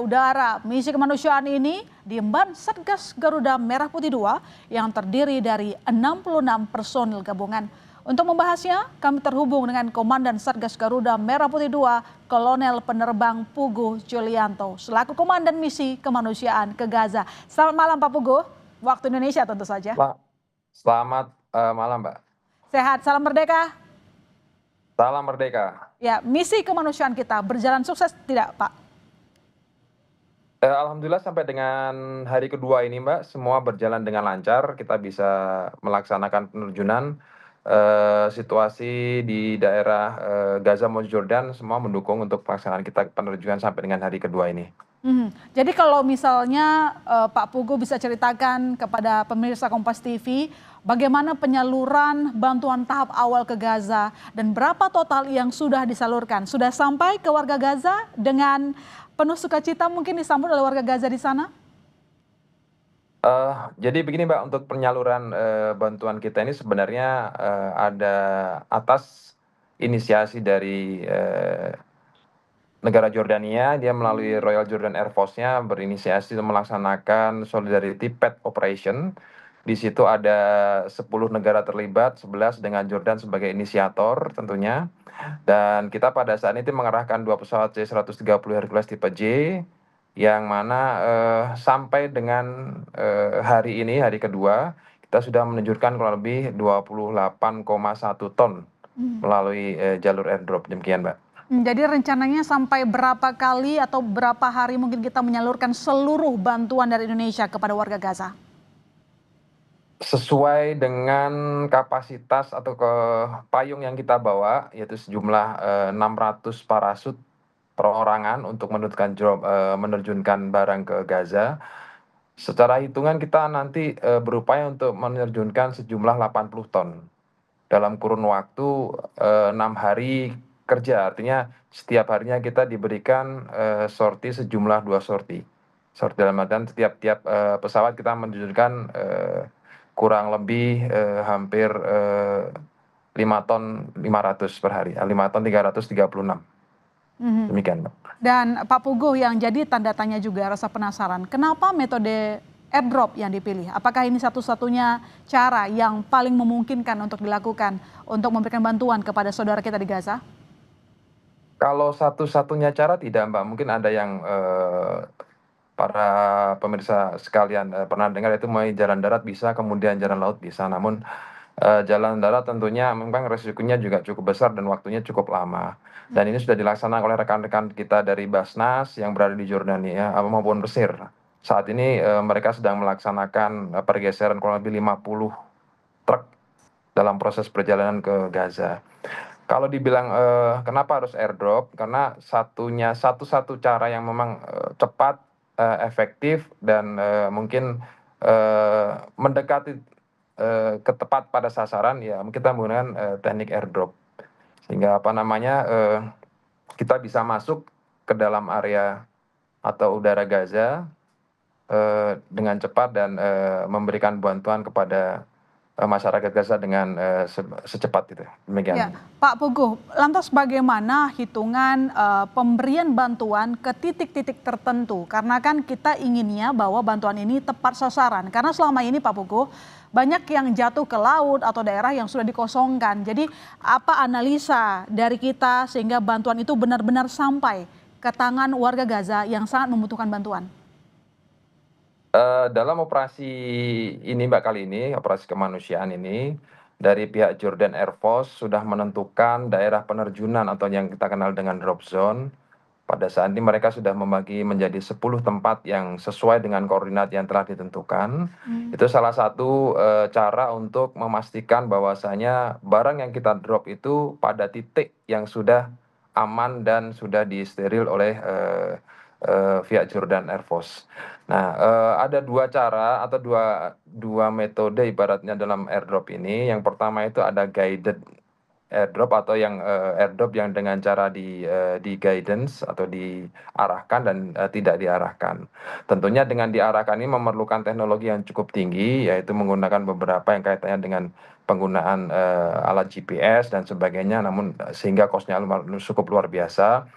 Udara, misi kemanusiaan ini diemban Satgas Garuda Merah Putih II yang terdiri dari 66 personil gabungan. Untuk membahasnya, kami terhubung dengan Komandan Satgas Garuda Merah Putih II, Kolonel Penerbang Puguh Julianto, selaku Komandan Misi Kemanusiaan ke Gaza. Selamat malam Pak Puguh, waktu Indonesia tentu saja. Selamat malam Mbak. Sehat, salam merdeka. Salam merdeka. Ya, misi kemanusiaan kita berjalan sukses tidak Pak? Alhamdulillah sampai dengan hari kedua ini Mbak, semua berjalan dengan lancar. Kita bisa melaksanakan penerjunan. Situasi di daerah Gaza maupun Jordan semua mendukung untuk pelaksanaan kita penerjunan sampai dengan hari kedua ini. Jadi kalau misalnya Pak Puguh bisa ceritakan kepada pemirsa Kompas TV bagaimana penyaluran bantuan tahap awal ke Gaza dan berapa total yang sudah disalurkan? Sudah sampai ke warga Gaza dengan penuh sukacita mungkin disambut oleh warga Gaza di sana? Jadi begini Mbak, untuk penyaluran bantuan kita ini sebenarnya ada atas inisiasi dari negara Jordania. Dia melalui Royal Jordan Air Force-nya berinisiasi melaksanakan Solidarity Path Operation. Di situ ada 10 negara terlibat, 11 dengan Jordan sebagai inisiator tentunya. Dan kita pada saat itu mengerahkan 2 pesawat C-130 Hercules tipe J, yang mana sampai dengan hari ini, hari kedua, kita sudah menunjukkan kurang lebih 28,1 ton melalui jalur airdrop. Demikian Mbak. Jadi rencananya sampai berapa kali atau berapa hari mungkin kita menyalurkan seluruh bantuan dari Indonesia kepada warga Gaza? Sesuai dengan kapasitas atau payung yang kita bawa, yaitu sejumlah 600 parasut perorangan untuk menerjunkan barang ke Gaza. Secara hitungan kita nanti berupaya untuk menerjunkan sejumlah 80 ton dalam kurun waktu 6 hari kerja. Artinya setiap harinya kita diberikan sorti sejumlah 2 sorti. Sorti dalam artian setiap pesawat kita menunjukkan kurang lebih hampir 5 ton 500 per hari, 5 ton 336. Demikian Mbak. Dan Pak Puguh, yang jadi tanda tanya juga rasa penasaran, kenapa metode airdrop yang dipilih? Apakah ini satu-satunya cara yang paling memungkinkan untuk dilakukan untuk memberikan bantuan kepada saudara kita di Gaza? Kalau satu-satunya cara tidak Mbak, mungkin ada yang para pemirsa sekalian pernah dengar, itu mulai jalan darat bisa, kemudian jalan laut bisa. Namun jalan darat tentunya memang resikonya juga cukup besar dan waktunya cukup lama. Dan ini sudah dilaksanakan oleh rekan-rekan kita dari Basnas yang berada di Jordania maupun Mesir. Saat ini mereka sedang melaksanakan pergeseran kurang lebih 50 truk dalam proses perjalanan ke Gaza. Kalau dibilang kenapa harus airdrop, karena satu-satu cara yang memang cepat, efektif, dan mungkin mendekati ketepat pada sasaran, ya kita menggunakan teknik airdrop. Sehingga kita bisa masuk ke dalam area atau udara Gaza dengan cepat dan memberikan bantuan kepada masyarakat Gaza dengan secepat itu. Demikian. Ya, Pak Puguh, lantas bagaimana hitungan pemberian bantuan ke titik-titik tertentu? Karena kan kita inginnya bahwa bantuan ini tepat sasaran. Karena selama ini Pak Puguh, banyak yang jatuh ke laut atau daerah yang sudah dikosongkan. Jadi apa analisa dari kita sehingga bantuan itu benar-benar sampai ke tangan warga Gaza yang sangat membutuhkan bantuan? Dalam operasi ini Mbak, kali ini, operasi kemanusiaan ini, dari pihak Jordan Air Force sudah menentukan daerah penerjunan atau yang kita kenal dengan drop zone. Pada saat ini mereka sudah membagi menjadi 10 tempat yang sesuai dengan koordinat yang telah ditentukan. Itu salah satu cara untuk memastikan bahwasanya barang yang kita drop itu pada titik yang sudah aman dan sudah disteril oleh pihak Jordan Air Force. Nah, ada 2 cara atau dua metode ibaratnya dalam airdrop ini. Yang pertama itu ada guided airdrop atau yang airdrop yang dengan cara di guidance atau diarahkan dan tidak diarahkan. Tentunya dengan diarahkan ini memerlukan teknologi yang cukup tinggi, yaitu menggunakan beberapa yang kaitannya dengan penggunaan alat GPS dan sebagainya, namun sehingga cost-nya cukup luar biasa.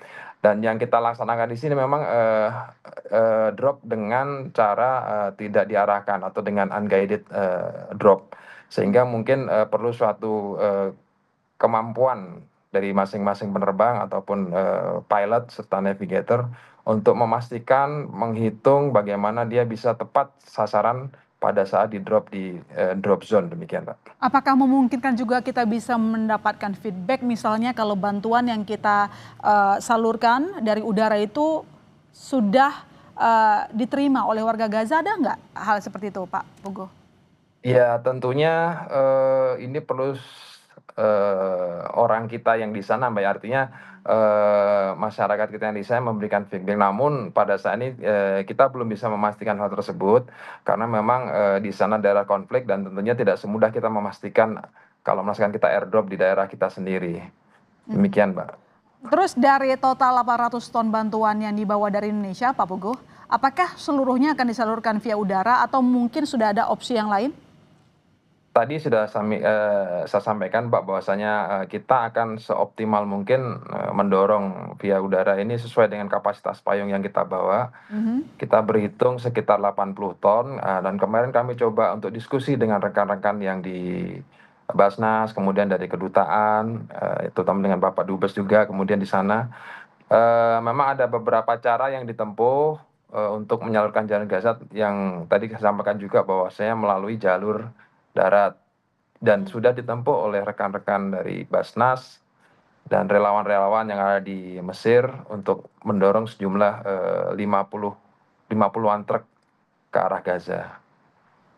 Dan yang kita laksanakan di sini memang drop dengan cara tidak diarahkan atau dengan unguided drop. Sehingga mungkin perlu suatu kemampuan dari masing-masing penerbang ataupun pilot serta navigator untuk memastikan menghitung bagaimana dia bisa tepat sasaran pada saat di-drop di drop zone, demikian Mbak. Apakah memungkinkan juga kita bisa mendapatkan feedback misalnya kalau bantuan yang kita salurkan dari udara itu sudah diterima oleh warga Gaza, ada nggak hal seperti itu Pak Puguh? Ya tentunya ini perlu orang kita yang di sana Mbak, artinya masyarakat kita yang di sana memberikan feedback. Namun pada saat ini kita belum bisa memastikan hal tersebut karena memang di sana daerah konflik dan tentunya tidak semudah kita memastikan kalau misalkan kita airdrop di daerah kita sendiri. Demikian Mbak. Terus dari total 800 ton bantuan yang dibawa dari Indonesia Pak Puguh, apakah seluruhnya akan disalurkan via udara atau mungkin sudah ada opsi yang lain? Tadi sudah saya sampaikan Mbak bahwasanya kita akan seoptimal mungkin mendorong via udara ini sesuai dengan kapasitas payung yang kita bawa. Kita berhitung sekitar 80 ton dan kemarin kami coba untuk diskusi dengan rekan-rekan yang di Basnas, kemudian dari kedutaan, terutama dengan Bapak Dubes juga kemudian di sana. Memang ada beberapa cara yang ditempuh untuk menyalurkan jalan Gaza yang tadi saya sampaikan juga bahwasanya melalui jalur darat dan sudah ditempuh oleh rekan-rekan dari Basnas dan relawan-relawan yang ada di Mesir untuk mendorong sejumlah 50-an truk ke arah Gaza.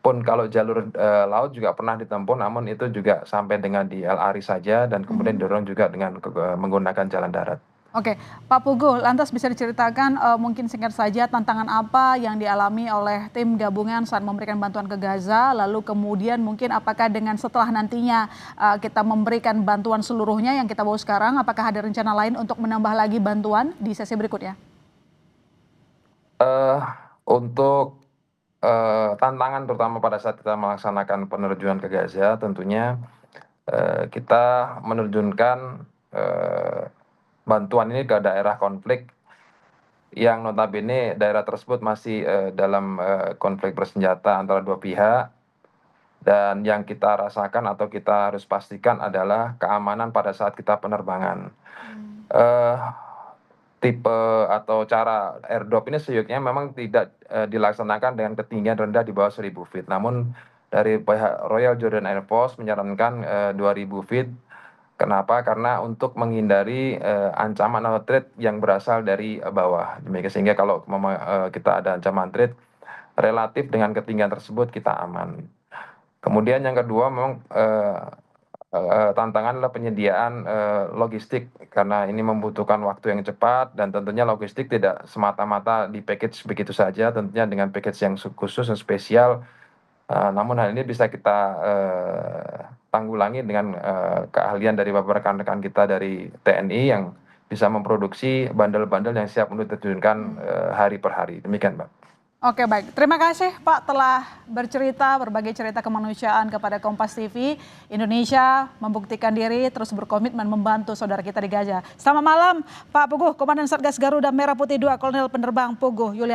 Pun kalau jalur laut juga pernah ditempuh, namun itu juga sampai dengan di El Arish saja dan kemudian didorong juga dengan menggunakan jalan darat. Oke, Pak Puguh, lantas bisa diceritakan mungkin singkat saja tantangan apa yang dialami oleh tim gabungan saat memberikan bantuan ke Gaza, lalu kemudian mungkin apakah dengan setelah nantinya kita memberikan bantuan seluruhnya yang kita bawa sekarang, apakah ada rencana lain untuk menambah lagi bantuan di sesi berikutnya? Untuk tantangan terutama pada saat kita melaksanakan penerjunan ke Gaza, tentunya kita menerjunkan bantuan ini ke daerah konflik yang notabene daerah tersebut masih dalam konflik bersenjata antara dua pihak dan yang kita rasakan atau kita harus pastikan adalah keamanan pada saat kita penerbangan. Tipe atau cara airdrop ini seyuknya memang tidak dilaksanakan dengan ketinggian rendah di bawah 1.000 feet. Namun dari pihak Royal Jordan Air Force menyarankan 2.000 feet. Kenapa? Karena untuk menghindari ancaman atau threat yang berasal dari bawah. Demikian sehingga kalau kita ada ancaman threat relatif dengan ketinggian tersebut kita aman. Kemudian yang kedua memang tantangan adalah penyediaan logistik karena ini membutuhkan waktu yang cepat dan tentunya logistik tidak semata-mata di package begitu saja, tentunya dengan package yang khusus dan spesial. Namun hal ini bisa kita tanggulangi dengan keahlian dari beberapa rekan-rekan kita dari TNI yang bisa memproduksi bandel-bandel yang siap untuk diterjunkan hari per hari. Demikian, Mbak. Oke, baik. Terima kasih Pak telah bercerita, berbagi cerita kemanusiaan kepada Kompas TV. Indonesia membuktikan diri terus berkomitmen membantu saudara kita di Gaza. Selamat malam Pak Puguh, Komandan Satgas Garuda Merah Putih II, Kolonel Penerbang Puguh Yulianto.